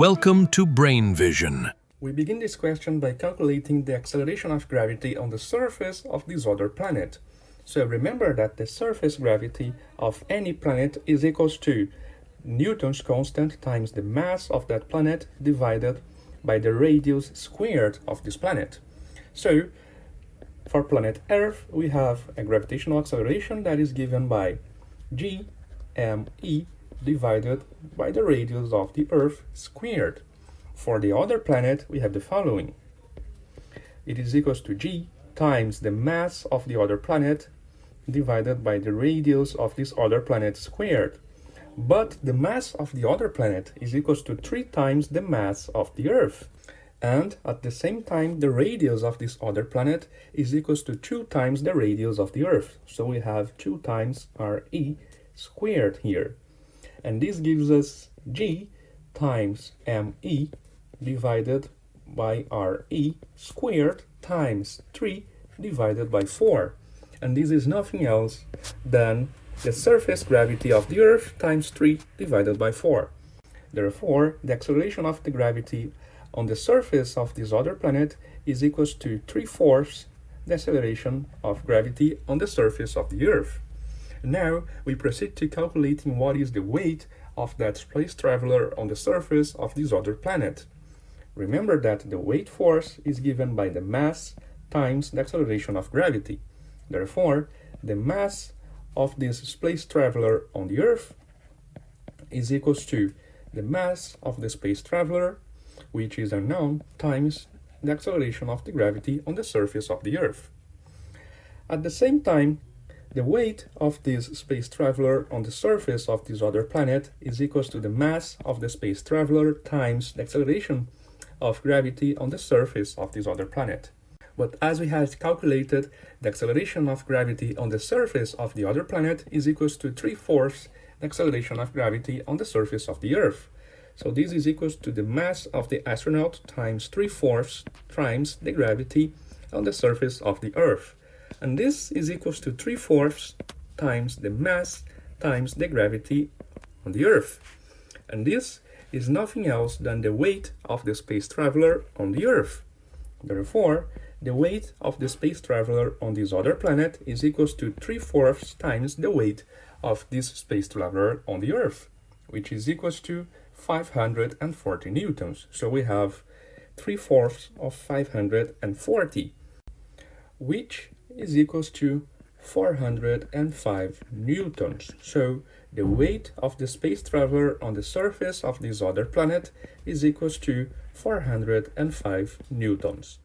Welcome to Brain Vision. We begin this question by calculating the acceleration of gravity on the surface of this other planet. So remember that the surface gravity of any planet is equals to Newton's constant times the mass of that planet divided by the radius squared of this planet. So for planet Earth, we have a gravitational acceleration that is given by g(m)e divided by the radius of the Earth squared. For the other planet, we have the following. It is equals to g times the mass of the other planet divided by the radius of this other planet squared. But the mass of the other planet is equals to 3 times the mass of the Earth. And at the same time, the radius of this other planet is equals to 2 times the radius of the Earth. So we have 2 times re squared here. And this gives us g times me divided by re squared times 3 divided by 4. And this is nothing else than the surface gravity of the Earth times 3 divided by 4. Therefore, the acceleration of the gravity on the surface of this other planet is equals to 3/4 the acceleration of gravity on the surface of the Earth. Now, we proceed to calculating what is the weight of that space traveler on the surface of this other planet. Remember that the weight force is given by the mass times the acceleration of gravity. Therefore, the mass of this space traveler on the Earth is equals to the mass of the space traveler, which is unknown, times the acceleration of the gravity on the surface of the Earth. At the same time, the weight of this space traveler on the surface of this other planet is equals to the mass of the space traveler times the acceleration of gravity on the surface of this other planet. But as we had calculated, the acceleration of gravity on the surface of the other planet is equals to 3/4 the acceleration of gravity on the surface of the Earth. So this is equals to the mass of the astronaut times 3/4 times the gravity on the surface of the Earth. And this is equals to 3/4 times the mass times the gravity on the Earth. And this is nothing else than the weight of the space traveler on the Earth. Therefore, the weight of the space traveler on this other planet is equals to 3/4 times the weight of this space traveler on the Earth, which is equals to 540 newtons. So we have 3/4 of 540, which is equals to 405 newtons. So the weight of the space traveler on the surface of this other planet is equals to 405 newtons.